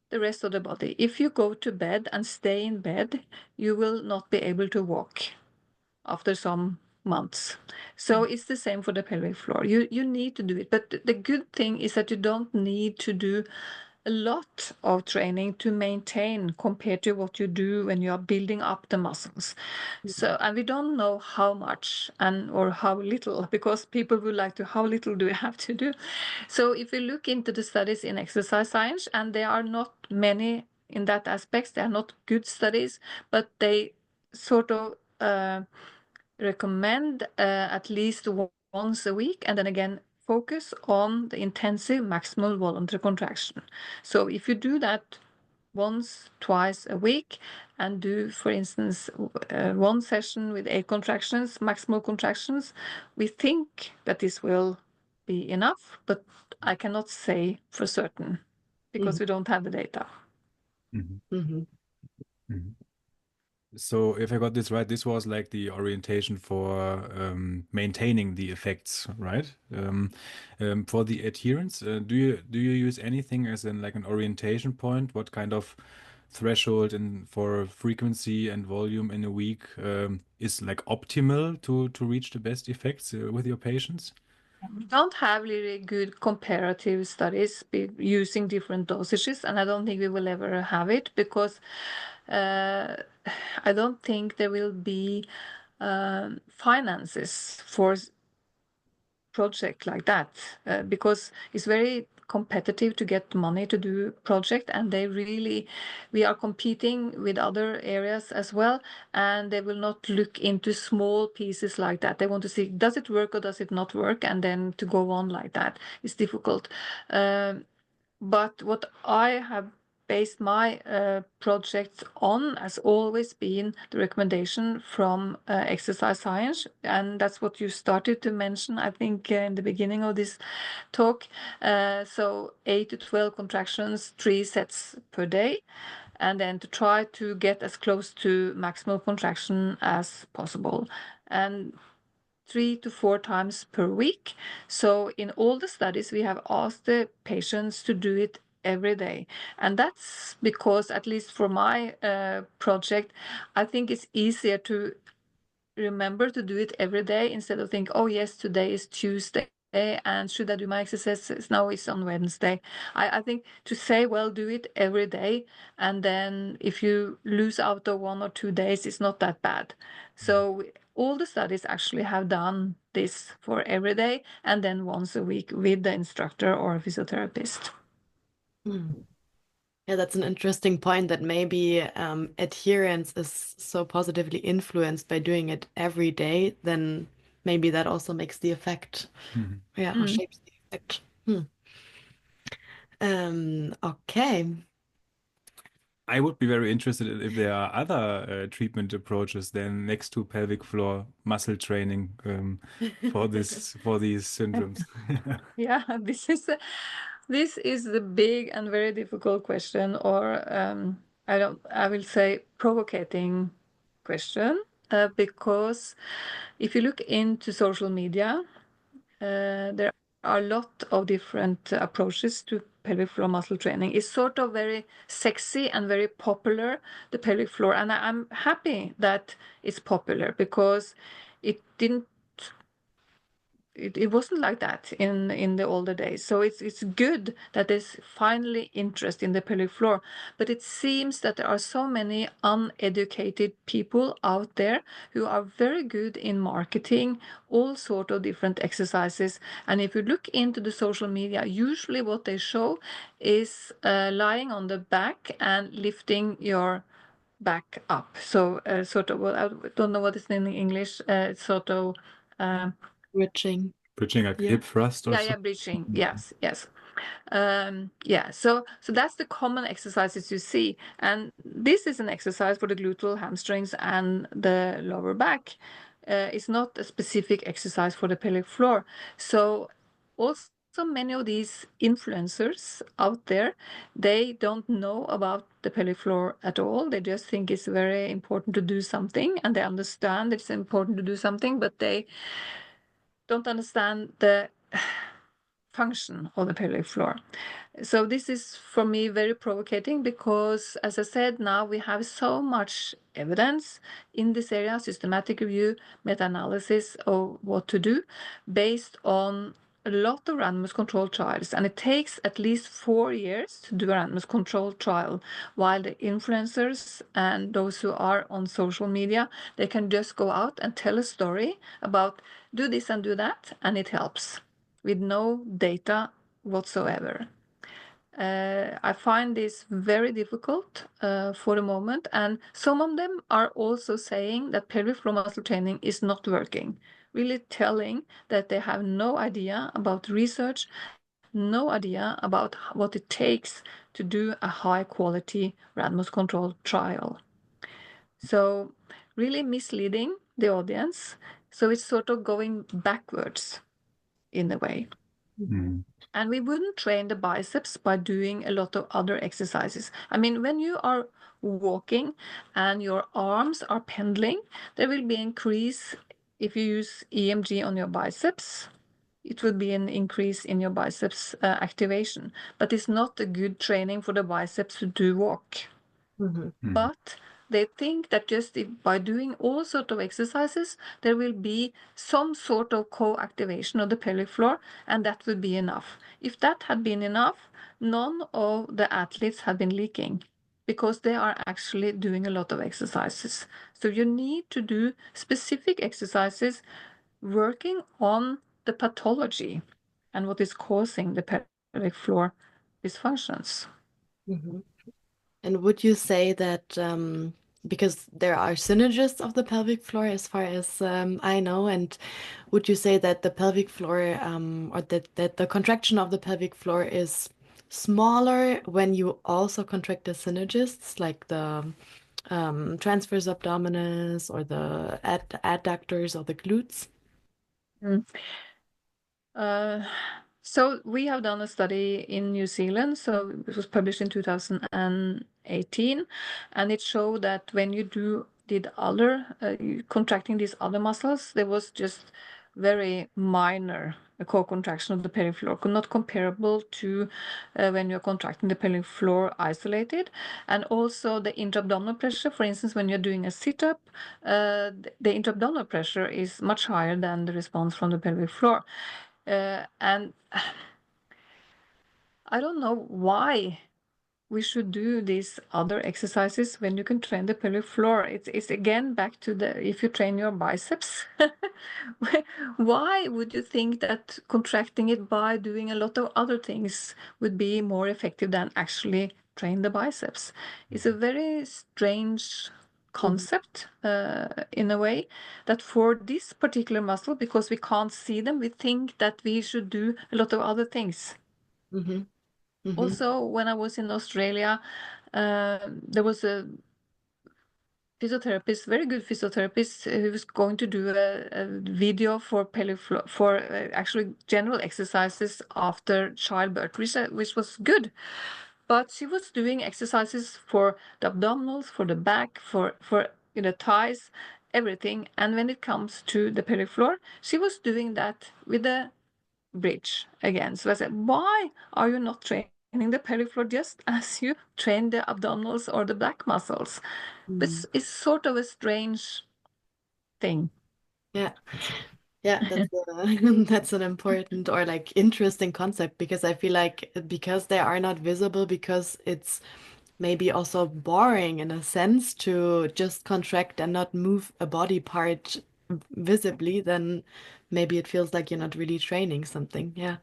the rest of the body. If you go to bed and stay in bed, you will not be able to walk after some months. So it's the same for the pelvic floor. You need to do it. But the good thing is that you don't need to do a lot of training to maintain compared to what you do when you are building up the muscles. So, and we don't know how much or how little, because people would like to, how little do we have to do? So if you look into the studies in exercise science, and there are not many in that aspect, they are not good studies, but they sort of recommend at least once a week, and then again focus on the intensive maximal voluntary contraction. So if you do that once, twice a week, and do, for instance, one session with 8 contractions, maximal contractions, we think that this will be enough, but I cannot say for certain because we don't have the data. So if I got this right, this was like the orientation for maintaining the effects, right? For the adherence, do you use anything as like an orientation point? What kind of threshold for frequency and volume in a week is like optimal to reach the best effects with your patients? We don't have really good comparative studies using different dosages, and I don't think we will ever have it because I don't think there will be finances for project like that because it's very competitive to get money to do project, and we are competing with other areas as well, and they will not look into small pieces like that. They want to see, does it work or does it not work, and then to go on like that is difficult. But what I have based my projects on has always been the recommendation from exercise science, and that's what you started to mention, I think, in the beginning of this talk. So 8 to 12 contractions, 3 sets per day, and then to try to get as close to maximal contraction as possible. And 3 to 4 times per week. So in all the studies, we have asked the patients to do it every day. And that's because, at least for my project, I think it's easier to remember to do it every day instead of think, oh yes, today is Tuesday, and should I do my exercises? Now it's on Wednesday. I think to say, well, do it every day, and then if you lose out of 1 or 2 days, it's not that bad. So all the studies actually have done this for every day, and then once a week with the instructor or physiotherapist. Yeah, that's an interesting point, that maybe adherence is so positively influenced by doing it every day, then maybe that also makes the effect. Yeah, or shapes the effect. Okay. I would be very interested if there are other treatment approaches than next to pelvic floor muscle training for these syndromes. Yeah, this is the big and very difficult question, or I will say provocating question, because if you look into social media, there are a lot of different approaches to pelvic floor muscle training. It's sort of very sexy and very popular, the pelvic floor, and I'm happy that it's popular because it didn't it wasn't like that in the older days. So it's good that there's finally interest in the pelvic floor, but it seems that there are so many uneducated people out there who are very good in marketing all sort of different exercises. And if you look into the social media, usually what they show is lying on the back and lifting your back up. So sort of, well, I don't know what it's in English. It's sort of Bridging. Bridging like hip thrust or so. bridging. Yes. So that's the common exercises you see, and this is an exercise for the gluteal hamstrings and the lower back. It's not a specific exercise for the pelvic floor. So also many of these influencers out there, they don't know about the pelvic floor at all. They just think it's very important to do something, and they understand it's important to do something, but they don't understand the function of the pelvic floor. So this is for me very provocating because, as I said, now we have so much evidence in this area, systematic review, meta-analysis of what to do based on a lot of randomized controlled trials, and it takes at least 4 years to do a randomized controlled trial, while the influencers and those who are on social media, they can just go out and tell a story about do this and do that, and it helps with no data whatsoever. I find this very difficult for the moment, and some of them are also saying that pelvic floor muscle training is not working, really telling that they have no idea about research, no idea about what it takes to do a high quality randomized controlled trial. So really misleading the audience. So it's sort of going backwards in a way. And we wouldn't train the biceps by doing a lot of other exercises. I mean, when you are walking and your arms are pendling, there will be an increase if you use EMG on your biceps. It will be an increase in your biceps activation, but it's not a good training for the biceps to do walk. But they think that just by doing all sort of exercises, there will be some sort of co-activation of the pelvic floor, and that would be enough. If that had been enough, none of the athletes had been leaking because they are actually doing a lot of exercises. So you need to do specific exercises working on the pathology and what is causing the pelvic floor dysfunctions. And would you say that because there are synergists of the pelvic floor, as far as I know, and would you say that the pelvic floor or that the contraction of the pelvic floor is smaller when you also contract the synergists, like the transverse abdominis or the adductors or the glutes? So we have done a study in New Zealand. So it was published in 2018, and it showed that when you did other contracting these other muscles, there was just very minor co-contraction of the pelvic floor, not comparable to when you're contracting the pelvic floor isolated. And also the intra-abdominal pressure, for instance, when you're doing a sit-up, the intra-abdominal pressure is much higher than the response from the pelvic floor. And I don't know why we should do these other exercises when you can train the pelvic floor. It's again back to the if you train your biceps. Why would you think that contracting it by doing a lot of other things would be more effective than actually train the biceps? It's a very strange concept in a way that for this particular muscle, because we can't see them, we think that we should do a lot of other things. Also, when I was in Australia, there was a physiotherapist, very good physiotherapist, who was going to do a video for pelvic floor, for actually general exercises after childbirth, which was good. But she was doing exercises for the abdominals, for the back, for the thighs, everything. And when it comes to the pelvic floor, she was doing that with a bridge again. So I said, why are you not training the pelvic floor just as you train the abdominals or the back muscles? But it's sort of a strange thing. Yeah. Yeah, that's an important or like interesting concept, because I feel like because they are not visible, because it's maybe also boring in a sense to just contract and not move a body part visibly, then maybe it feels like you're not really training something. Yeah.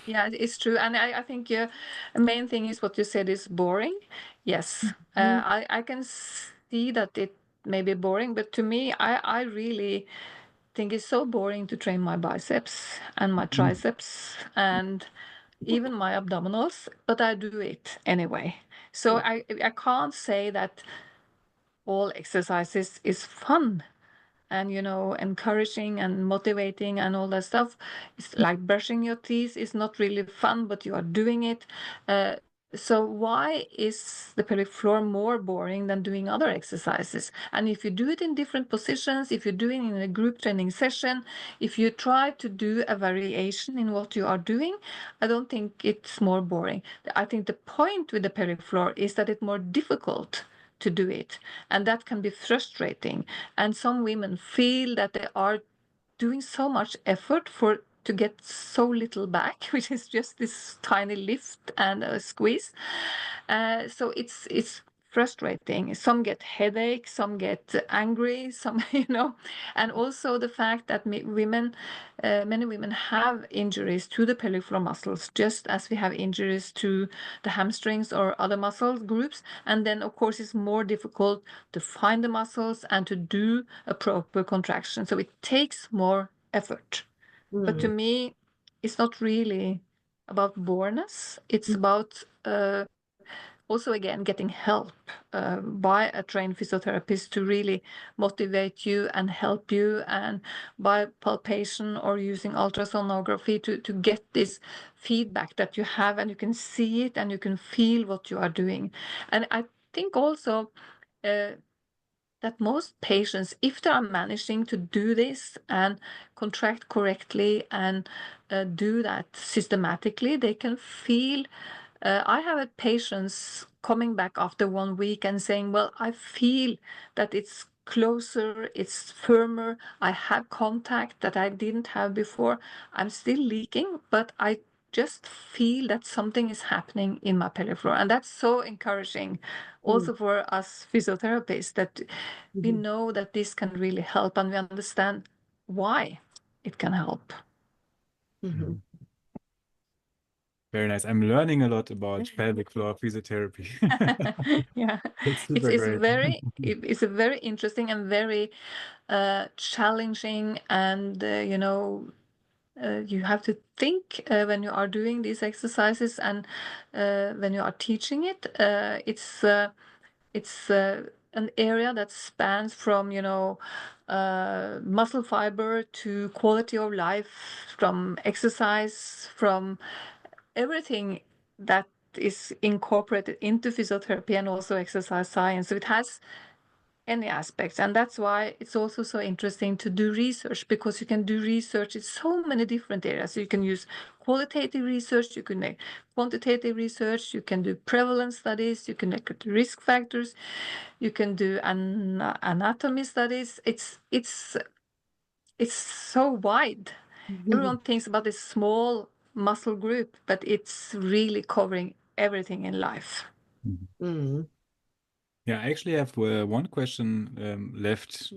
Yeah, it's true. And I think the main thing is what you said is boring. Yes, I can see that it may be boring, but to me, I really think it's so boring to train my biceps and my triceps and even my abdominals, but I do it anyway. So I can't say that all exercises is fun and encouraging and motivating and all that stuff. It's like brushing your teeth is not really fun, but you are doing it. So why is the pelvic floor more boring than doing other exercises? And if you do it in different positions, if you're doing it in a group training session, if you try to do a variation in what you are doing, I don't think it's more boring. I think the point with the pelvic floor is that it's more difficult to do it, and that can be frustrating. And some women feel that they are doing so much effort to get so little back, which is just this tiny lift and a squeeze. So it's frustrating. Some get headache, some get angry, some and also the fact that many women have injuries to the pelvic floor muscles, just as we have injuries to the hamstrings or other muscle groups. And then of course it's more difficult to find the muscles and to do a proper contraction. So it takes more effort. But to me, it's not really about boreness. It's about also, again, getting help by a trained physiotherapist to really motivate you and help you, and by palpation or using ultrasonography to get this feedback that you have, and you can see it and you can feel what you are doing. And I think also that most patients, if they are managing to do this and contract correctly and do that systematically, they can feel. I have had patients coming back after 1 week and saying, well, I feel that it's closer, it's firmer, I have contact that I didn't have before. I'm still leaking, but I just feel that something is happening in my pelvic floor. And that's so encouraging also for us physiotherapists, that we know that this can really help, and we understand why it can help. Very nice. I'm learning a lot about pelvic floor physiotherapy. Yeah, It's super great. it's a very interesting and very challenging, and you have to think when you are doing these exercises, and when you are teaching it. It's an area that spans from muscle fiber to quality of life, from exercise, from everything that is incorporated into physiotherapy and also exercise science. So it has any aspects, and that's why it's also so interesting to do research, because you can do research in so many different areas. So you can use qualitative research, you can make quantitative research, you can do prevalence studies, you can look at risk factors, you can do anatomy studies. It's so wide. Everyone thinks about this small muscle group, but it's really covering everything in life. Yeah, I actually have one question left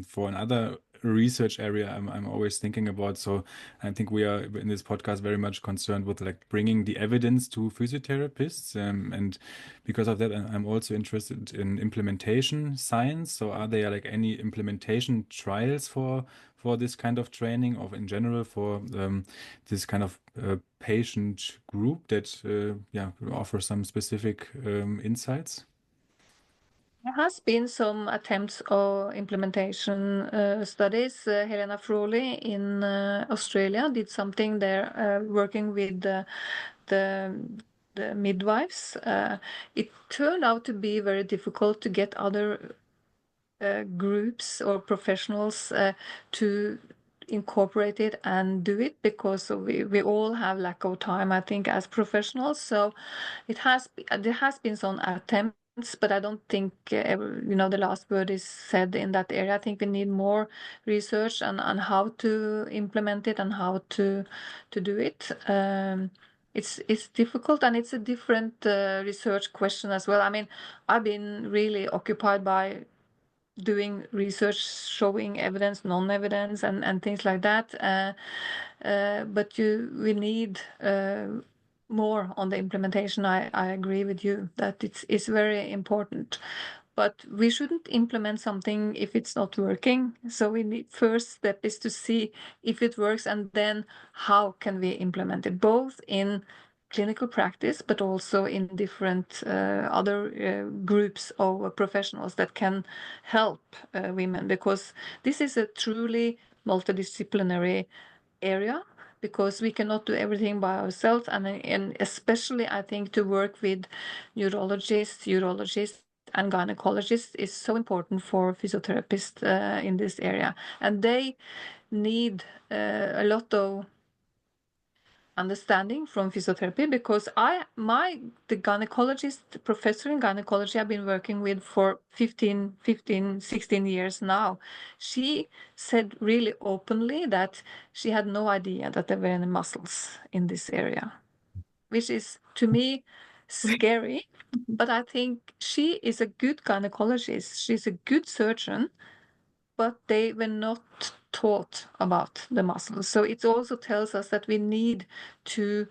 for another research area I'm always thinking about. So I think we are in this podcast very much concerned with like bringing the evidence to physiotherapists, and because of that, I'm also interested in implementation science. So are there like any implementation trials for this kind of training, or in general for this kind of patient group that offer some specific insights? There has been some attempts of implementation studies. Helena Frawley in Australia did something there, working with the midwives. It turned out to be very difficult to get other groups or professionals to incorporate it and do it, because we all have lack of time, I think, as professionals. So there has been some attempts, but I don't think the last word is said in that area. I think we need more research on how to implement it and how to do it. It's difficult, and it's a different research question as well. I mean, I've been really occupied by doing research showing evidence, non-evidence, and things like that. But we need more on the implementation. I agree with you that it's very important. but we shouldn't implement something if it's not working. So first step is to see if it works, and then how can we implement it, both in clinical practice, but also in different other groups of professionals that can help women, because this is a truly multidisciplinary area, because we cannot do everything by ourselves, and especially I think to work with neurologists, urologists, and gynecologists is so important for physiotherapists in this area, and they need a lot of understanding from physiotherapy, because the gynecologist professor in gynecology I've been working with for 16 years now, she said really openly that she had no idea that there were any muscles in this area, which is to me scary. But I think she is a good gynecologist, she's a good surgeon, but they were not taught about the muscles. So it also tells us that we need to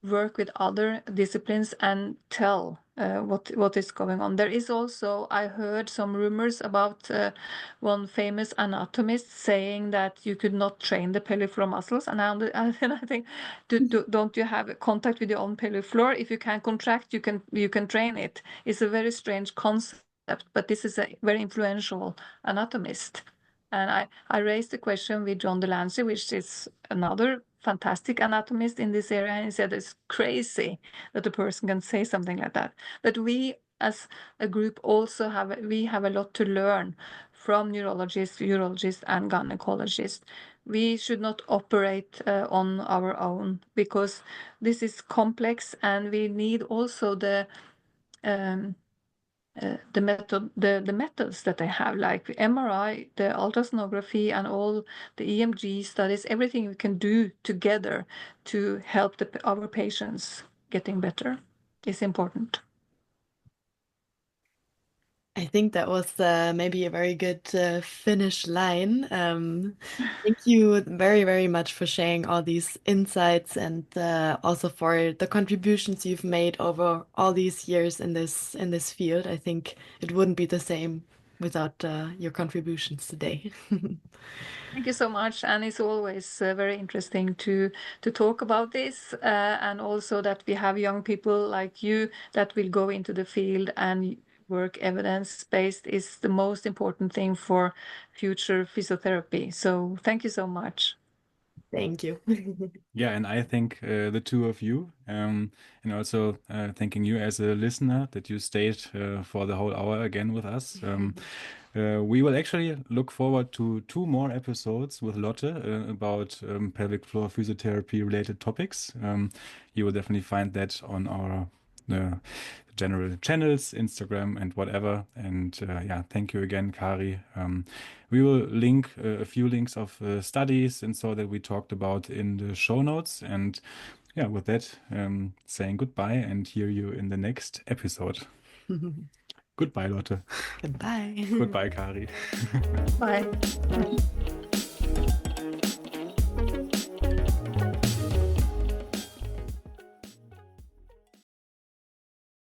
work with other disciplines and tell what is going on. There is also, I heard some rumors about one famous anatomist saying that you could not train the pelvic floor muscles, and I think, don't you have contact with your own pelvic floor? If you can contract, you can train it. It's a very strange concept, but this is a very influential anatomist. And I raised the question with John Delancey, which is another fantastic anatomist in this area, and he said it's crazy that a person can say something like that. But we as a group also have a lot to learn from neurologists, urologists, and gynecologists. We should not operate on our own, because this is complex, and we need also the methods that they have, like MRI, the ultrasonography, and all the EMG studies, everything we can do together to help our patients getting better is important. I think that was maybe a very good finish line. Thank you very, very much for sharing all these insights, and also for the contributions you've made over all these years in this field. I think it wouldn't be the same without your contributions today. Thank you so much, and it's always very interesting to talk about this, and also that we have young people like you that will go into the field and work evidence-based is the most important thing for future physiotherapy. So thank you so much. Thank you. Yeah, and I thank the two of you, and also thanking you as a listener that you stayed for the whole hour again with us. We will actually look forward to 2 more episodes with Lotte about pelvic floor physiotherapy related topics. You will definitely find that on our general channels, Instagram and whatever. And yeah, thank you again, Kari. We will link a few links of studies and so that we talked about in the show notes. And yeah, with that, saying goodbye and hear you in the next episode. Goodbye, Lotte. Goodbye. Goodbye, Kari. Bye.